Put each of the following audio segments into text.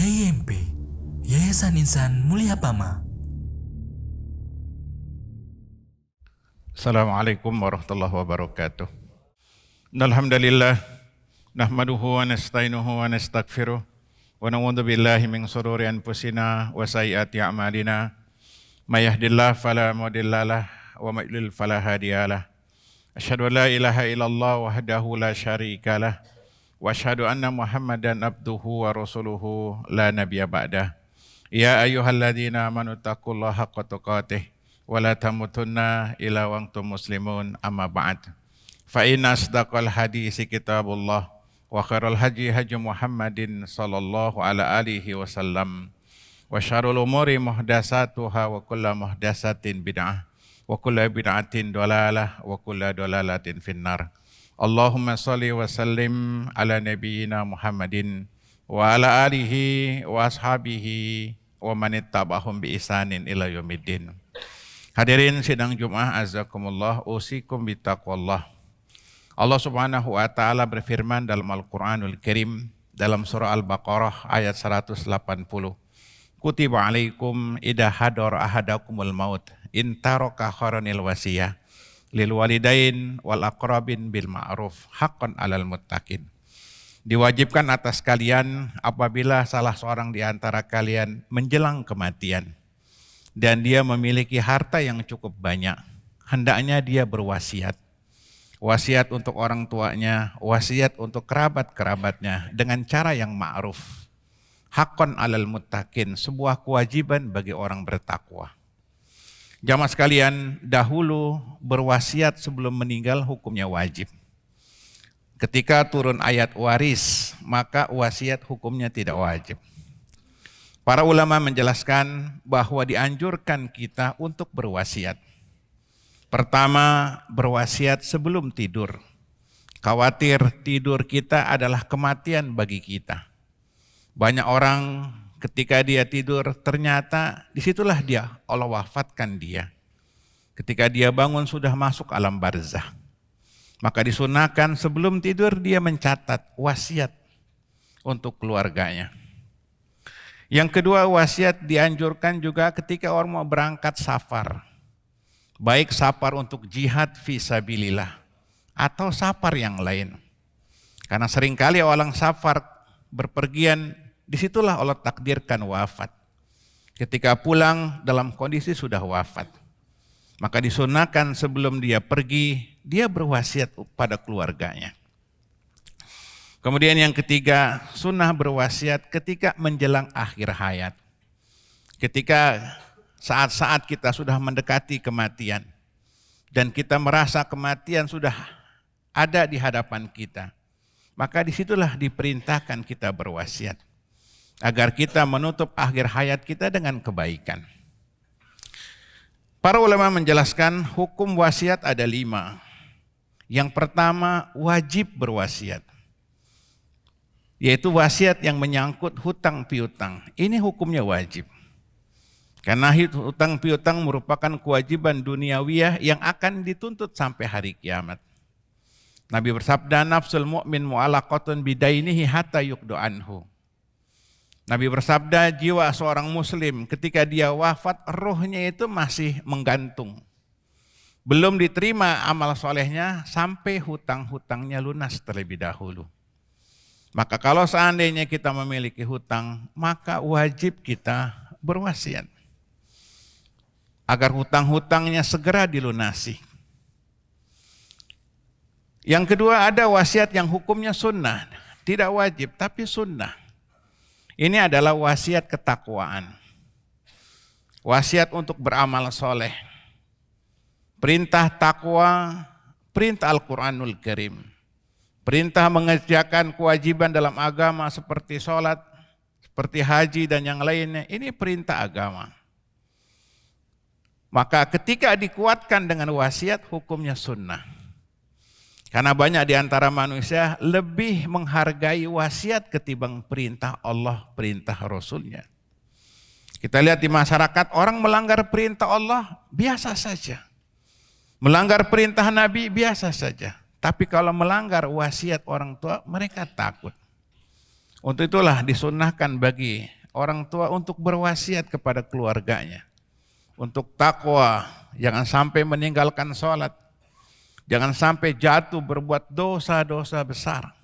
YIMP, Yayasan Insan Mulia Pama. Assalamualaikum warahmatullahi wabarakatuh. Alhamdulillah, nahmaduhu wa nasta'inuhu wa nastaghfiruh wa na'udzu billahi min shururi anfusina wa sayyiati a'malina. May yahdihillahu fala mudhillalah wa may yudlil fala hadiyalah. Asyhadu an la ilaha illallah wahdahu la syarikalah wa asyhadu anna Muhammadan abduhu wa rasuluhu la nabiyya ba'dah. Ya ayyuhalladzina amanu taqullaha haqqa tuqatih wa la tamutunna illa wa antum muslimun, amma ba'd. Fa inna asdaqal hadisi kitabullah wa khairal hadi hadi Muhammadin sallallahu ala alihi wasallam wa syarrul umuri muhdatsatuha wa kullu muhdatsatin bid'ah wa kullu bid'atin dhalalah wa kullu dhalalatin finnar. Allahumma shalli wa sallim ala nabiyyina Muhammadin wa ala alihi wa ashabihi wa man ittaba'ahum bi ihsanin ila yaumiddin. Hadirin sidang Jumat azakumullah, usikum bitaqwallah. Allah Subhanahu wa taala berfirman dalam Al-Qur'anul Karim dalam surah Al-Baqarah ayat 180. Kutiba alaikum idza hadara ahadakumul maut in taraka khairanil wasiyah lil walidain wal aqrabin bil ma'ruf haqqan 'alal muttaqin. Diwajibkan atas kalian apabila salah seorang di antara kalian menjelang kematian dan dia memiliki harta yang cukup banyak, hendaknya dia berwasiat. Wasiat untuk orang tuanya, wasiat untuk kerabat-kerabatnya dengan cara yang ma'ruf. Haqqan 'alal muttaqin, sebuah kewajiban bagi orang bertakwa. Jamaah sekalian, dahulu berwasiat sebelum meninggal hukumnya wajib. Ketika turun ayat waris, maka wasiat hukumnya tidak wajib. Para ulama menjelaskan bahwa dianjurkan kita untuk berwasiat. Pertama, berwasiat sebelum tidur. Khawatir tidur kita adalah kematian bagi kita. Banyak orang ketika dia tidur, ternyata disitulah dia, Allah wafatkan dia. Ketika dia bangun sudah masuk alam barzah. Maka disunahkan sebelum tidur dia mencatat wasiat untuk keluarganya. Yang kedua, wasiat dianjurkan juga ketika orang mau berangkat safar. Baik safar untuk jihad fisabilillah atau safar yang lain. Karena seringkali orang safar berpergian, disitulah Allah takdirkan wafat. Ketika pulang dalam kondisi sudah wafat. Maka disunahkan sebelum dia pergi, dia berwasiat pada keluarganya. Kemudian yang ketiga, sunnah berwasiat ketika menjelang akhir hayat. Ketika saat-saat kita sudah mendekati kematian dan kita merasa kematian sudah ada di hadapan kita, maka disitulah diperintahkan kita berwasiat agar kita menutup akhir hayat kita dengan kebaikan. Para ulama menjelaskan hukum wasiat ada 5. Yang pertama, wajib berwasiat, yaitu wasiat yang menyangkut hutang piutang. Ini hukumnya wajib. Karena hutang piutang merupakan kewajiban duniawiyah yang akan dituntut sampai hari kiamat. Nabi bersabda, nafsul mu'min mu'alaqatun bidainihi hatta yuqdu anhu. Nabi bersabda, jiwa seorang muslim ketika dia wafat, rohnya itu masih menggantung. Belum diterima amal solehnya sampai hutang-hutangnya lunas terlebih dahulu. Maka kalau seandainya kita memiliki hutang, maka wajib kita berwasiat agar hutang-hutangnya segera dilunasi. Yang kedua, ada wasiat yang hukumnya sunnah, tidak wajib tapi sunnah. Ini adalah wasiat ketakwaan, wasiat untuk beramal soleh, perintah takwa, perintah Al-Quranul Karim, perintah mengerjakan kewajiban dalam agama seperti sholat, seperti haji dan yang lainnya, ini perintah agama. Maka ketika dikuatkan dengan wasiat, hukumnya sunnah. Karena banyak di antara manusia lebih menghargai wasiat ketimbang perintah Allah, perintah Rasulnya. Kita lihat di masyarakat, orang melanggar perintah Allah biasa saja. Melanggar perintah Nabi biasa saja. Tapi kalau melanggar wasiat orang tua, mereka takut. Untuk itulah disunnahkan bagi orang tua untuk berwasiat kepada keluarganya. Untuk takwa, jangan sampai meninggalkan sholat. Jangan sampai jatuh berbuat dosa-dosa besar.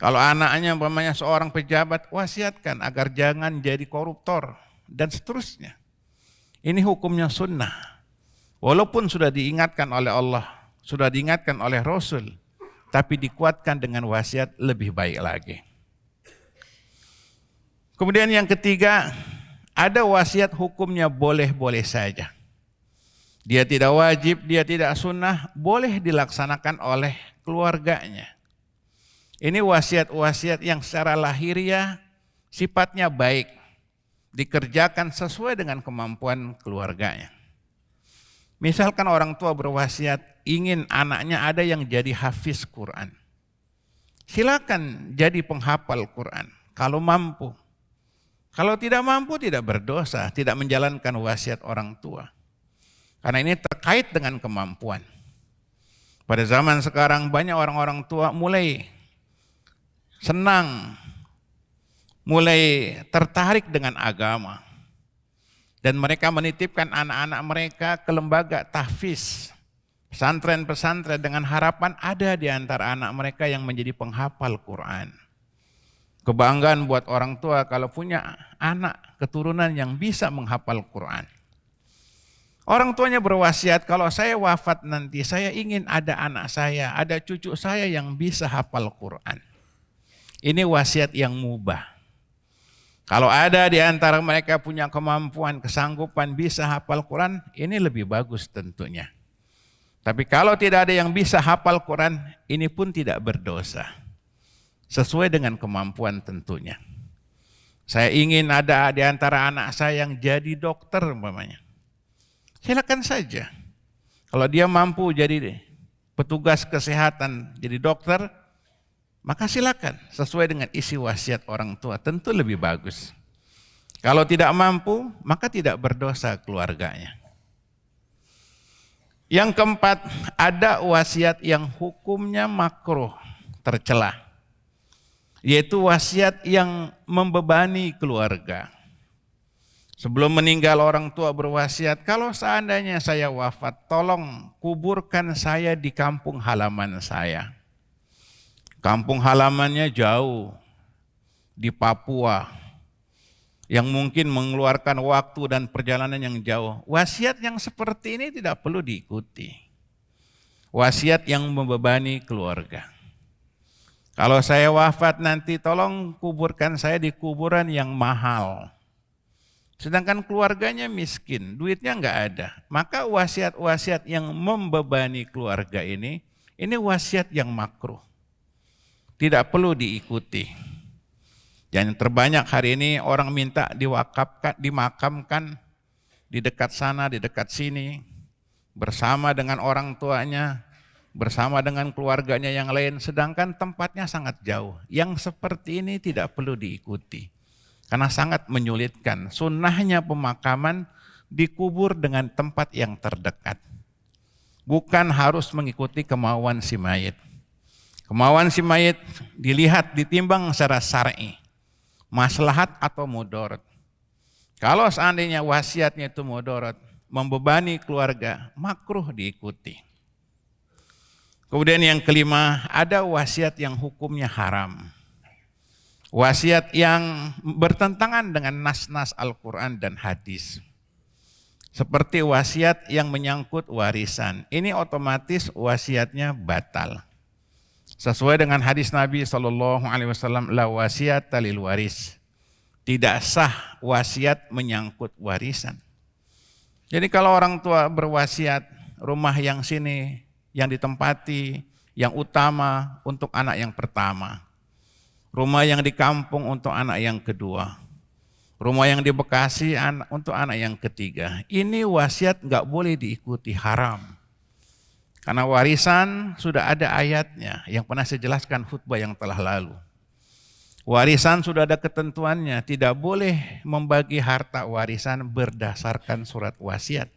Kalau anaknya umpamanya seorang pejabat, wasiatkan agar jangan jadi koruptor dan seterusnya. Ini hukumnya sunnah. Walaupun sudah diingatkan oleh Allah, sudah diingatkan oleh Rasul, tapi dikuatkan dengan wasiat lebih baik lagi. Kemudian yang ketiga, ada wasiat hukumnya boleh-boleh saja. Dia tidak wajib, dia tidak sunnah, boleh dilaksanakan oleh keluarganya. Ini wasiat-wasiat yang secara lahiriah sifatnya baik, dikerjakan sesuai dengan kemampuan keluarganya. Misalkan orang tua berwasiat ingin anaknya ada yang jadi hafiz Quran. Silakan jadi penghafal Quran kalau mampu. Kalau tidak mampu tidak berdosa, tidak menjalankan wasiat orang tua. Karena ini terkait dengan kemampuan. Pada zaman sekarang banyak orang-orang tua mulai senang, mulai tertarik dengan agama. Dan mereka menitipkan anak-anak mereka ke lembaga tahfiz, pesantren-pesantren dengan harapan ada di antara anak mereka yang menjadi penghafal Quran. Kebanggaan buat orang tua kalau punya anak keturunan yang bisa menghafal Quran. Orang tuanya berwasiat, kalau saya wafat nanti, saya ingin ada anak saya, ada cucu saya yang bisa hafal Quran. Ini wasiat yang mubah. Kalau ada di antara mereka punya kemampuan, kesanggupan bisa hafal Quran, ini lebih bagus tentunya. Tapi kalau tidak ada yang bisa hafal Quran, ini pun tidak berdosa. Sesuai dengan kemampuan tentunya. Saya ingin ada di antara anak saya yang jadi dokter umpamanya. Silakan saja. Kalau dia mampu jadi petugas kesehatan, jadi dokter, maka silakan sesuai dengan isi wasiat orang tua, tentu lebih bagus. Kalau tidak mampu, maka tidak berdosa keluarganya. Yang keempat, ada wasiat yang hukumnya makruh, tercela, yaitu wasiat yang membebani keluarga. Sebelum meninggal orang tua berwasiat, kalau seandainya saya wafat, tolong kuburkan saya di kampung halaman saya. Kampung halamannya jauh, di Papua, yang mungkin mengeluarkan waktu dan perjalanan yang jauh. Wasiat yang seperti ini tidak perlu diikuti. Wasiat yang membebani keluarga. Kalau saya wafat nanti, tolong kuburkan saya di kuburan yang mahal. Sedangkan keluarganya miskin, duitnya enggak ada. Maka wasiat-wasiat yang membebani keluarga ini wasiat yang makruh. Tidak perlu diikuti. Yang terbanyak hari ini orang minta dimakamkan di dekat sana, di dekat sini, bersama dengan orang tuanya, bersama dengan keluarganya yang lain, sedangkan tempatnya sangat jauh. Yang seperti ini tidak perlu diikuti. Karena sangat menyulitkan. Sunnahnya pemakaman dikubur dengan tempat yang terdekat. Bukan harus mengikuti kemauan si mayit. Kemauan si mayit dilihat, ditimbang secara syar'i. Maslahat atau mudarat. Kalau seandainya wasiatnya itu mudarat, membebani keluarga, makruh diikuti. Kemudian yang kelima, ada wasiat yang hukumnya haram. Wasiat yang bertentangan dengan nas-nas Al-Quran dan hadis. Seperti wasiat yang menyangkut warisan. Ini otomatis wasiatnya batal. Sesuai dengan hadis Nabi SAW, la wasiat lil waris. Tidak sah wasiat menyangkut warisan. Jadi kalau orang tua berwasiat, rumah yang sini, yang ditempati, yang utama untuk anak yang pertama. Rumah yang di kampung untuk anak yang kedua. Rumah yang di Bekasi untuk anak yang ketiga. Ini wasiat enggak boleh diikuti, haram. Karena warisan sudah ada ayatnya yang pernah saya jelaskan khutbah yang telah lalu. Warisan sudah ada ketentuannya, tidak boleh membagi harta warisan berdasarkan surat wasiat.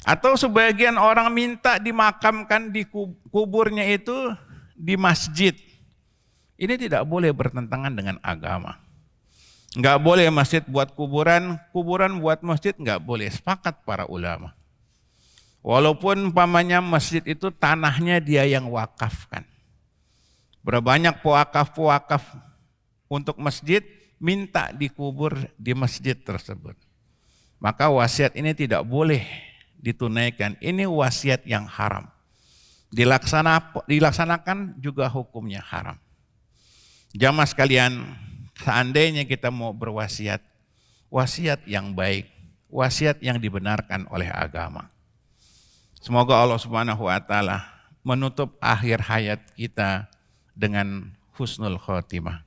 Atau sebagian orang minta dimakamkan di kuburnya itu di masjid. Ini tidak boleh bertentangan dengan agama. Nggak boleh masjid buat kuburan, kuburan buat masjid nggak boleh. Sepakat para ulama. Walaupun umpamanya masjid itu tanahnya dia yang wakafkan. Berapa banyak pewakaf untuk masjid minta dikubur di masjid tersebut. Maka wasiat ini tidak boleh ditunaikan. Ini wasiat yang haram. Dilaksanakan juga hukumnya haram. Jamaah sekalian, seandainya kita mau berwasiat, wasiat yang baik, wasiat yang dibenarkan oleh agama. Semoga Allah Subhanahu wa taala menutup akhir hayat kita dengan husnul khotimah.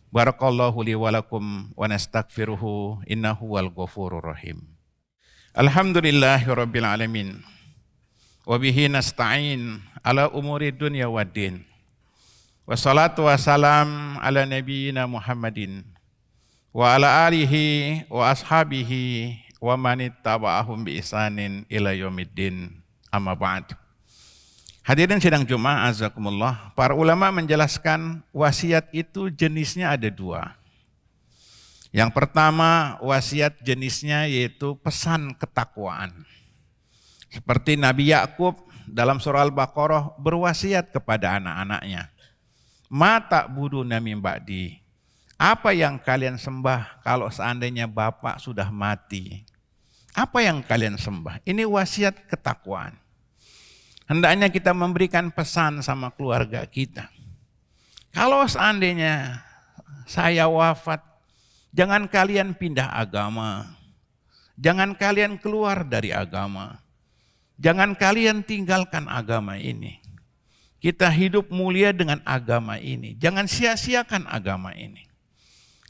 Barakallahu li wa lakum wa nastaghfiruhu innahu wal ghafurur rahim. Alhamdulillahirabbil alamin. Wa bihi nasta'in ala umuri dunya waddin. Wassalatu wassalam ala nabiyyina Muhammadin wa ala alihi wa ashabihi wa man ittaba'ahum bi ihsanin ila yaumiddin. Amma ba'd. Hadirin sidang Jumat azakumullah, para ulama menjelaskan wasiat itu jenisnya ada dua. Yang pertama wasiat jenisnya yaitu pesan ketakwaan. Seperti Nabi Yakub dalam surah Al-Baqarah berwasiat kepada anak-anaknya. Ma ta'buduna min ba'di. Apa yang kalian sembah kalau seandainya bapak sudah mati? Apa yang kalian sembah? Ini wasiat ketakwaan. Hendaknya kita memberikan pesan sama keluarga kita. Kalau seandainya saya wafat, jangan kalian pindah agama. Jangan kalian keluar dari agama. Jangan kalian tinggalkan agama ini. Kita hidup mulia dengan agama ini. Jangan sia-siakan agama ini.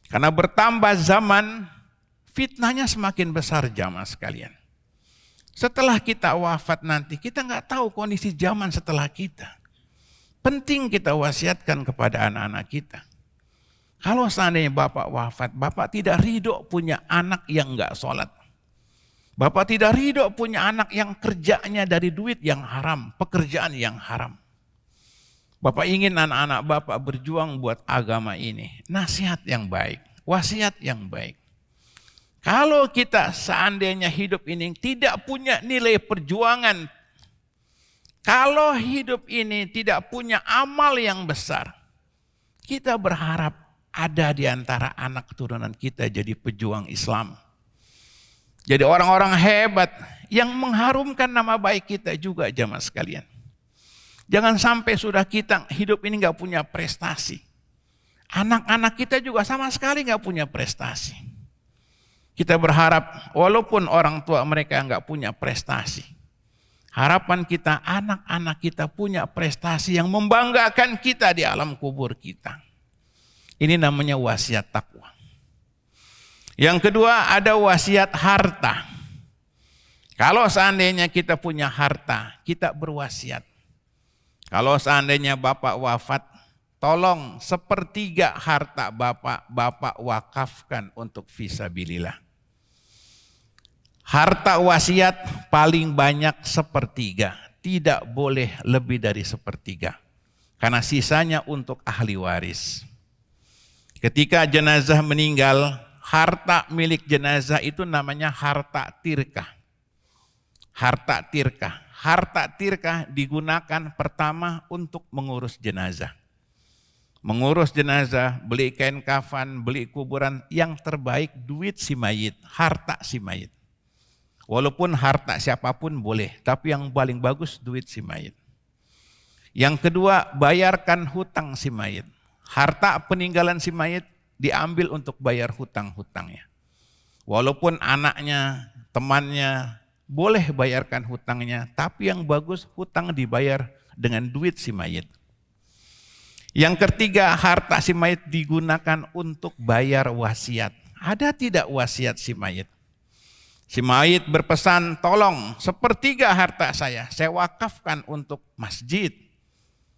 Karena bertambah zaman, fitnahnya semakin besar jamaah sekalian. Setelah kita wafat nanti, kita nggak tahu kondisi zaman setelah kita. Penting kita wasiatkan kepada anak-anak kita. Kalau seandainya bapak wafat, bapak tidak ridho punya anak yang nggak sholat. Bapak tidak ridho punya anak yang kerjanya dari duit yang haram, pekerjaan yang haram. Bapak ingin anak-anak bapak berjuang buat agama ini. Nasihat yang baik, wasiat yang baik. Kalau kita seandainya hidup ini tidak punya nilai perjuangan, kalau hidup ini tidak punya amal yang besar, kita berharap ada di antara anak keturunan kita jadi pejuang Islam. Jadi orang-orang hebat yang mengharumkan nama baik kita juga jamaah sekalian. Jangan sampai sudah kita hidup ini nggak punya prestasi. Anak-anak kita juga sama sekali nggak punya prestasi. Kita berharap walaupun orang tua mereka nggak punya prestasi, harapan kita anak-anak kita punya prestasi yang membanggakan kita di alam kubur kita. Ini namanya wasiat takwa. Yang kedua ada wasiat harta. Kalau seandainya kita punya harta, kita berwasiat. Kalau seandainya bapak wafat, tolong 1/3 harta bapak wakafkan untuk fisabilillah. Harta wasiat paling banyak 1/3, tidak boleh lebih dari 1/3. Karena sisanya untuk ahli waris. Ketika jenazah meninggal, harta milik jenazah itu namanya harta tirkah. Harta tirkah. Harta tirkah digunakan pertama untuk mengurus jenazah. Mengurus jenazah, beli kain kafan, beli kuburan, yang terbaik duit si mayit, harta si mayit. Walaupun harta siapapun boleh, tapi yang paling bagus duit si mayit. Yang kedua, bayarkan hutang si mayit. Harta peninggalan si mayit diambil untuk bayar hutang-hutangnya. Walaupun anaknya, temannya, boleh bayarkan hutangnya, tapi yang bagus hutang dibayar dengan duit si mayit. Yang ketiga, harta si mayit digunakan untuk bayar wasiat. Ada tidak wasiat si mayit? Si mayit berpesan, tolong 1/3 harta saya wakafkan untuk masjid,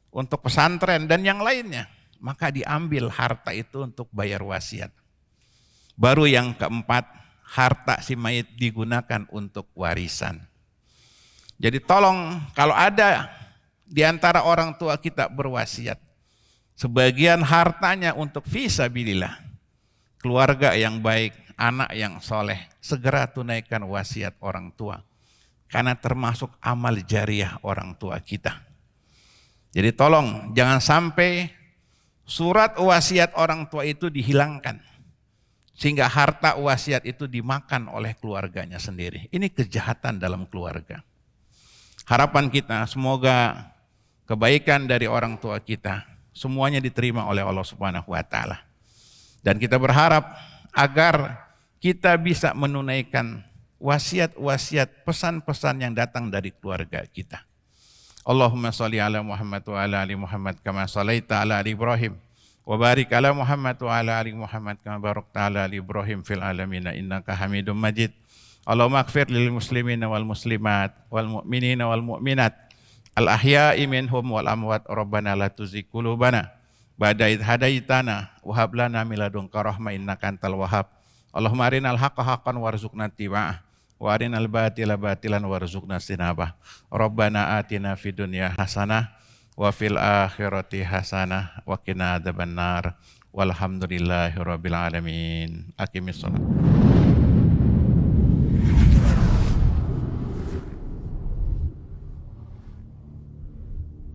untuk pesantren dan yang lainnya. Maka diambil harta itu untuk bayar wasiat. Baru yang keempat, harta si mayit digunakan untuk warisan. Jadi tolong kalau ada di antara orang tua kita berwasiat, sebagian hartanya untuk fisabilillah, keluarga yang baik, anak yang soleh, segera tunaikan wasiat orang tua. Karena termasuk amal jariah orang tua kita. Jadi tolong jangan sampai surat wasiat orang tua itu dihilangkan. Sehingga harta wasiat itu dimakan oleh keluarganya sendiri. Ini kejahatan dalam keluarga. Harapan kita semoga kebaikan dari orang tua kita semuanya diterima oleh Allah Subhanahu wa taala. Dan kita berharap agar kita bisa menunaikan wasiat-wasiat pesan-pesan yang datang dari keluarga kita. Allahumma sholli ala Muhammad wa ala ali Muhammad kama shallaita ala ali Ibrahim wa barik ala Muhammad wa ala ali Muhammad kama barakta ala ali Ibrahim fil alamin innaka Hamidum Majid. Allahumma ighfir lil muslimina wal muslimat wal mu'minina wal mu'minat al ahya'i minhum wal amwat. Rabbana la tuzigh qulubana ba'da idh hadaitana wa hab lana min ladunka rahmah innaka antal wahhab. Allahumma arinal haqqa haqqan warzuqna ittiba'ah wa arinal batila batilan warzuqna istinabah. Rabbana atina fid dunya hasanah wa fil akhirati hasanah wa qina adzabannar. Walhamdulillahirabbil alamin. Aqimissalam.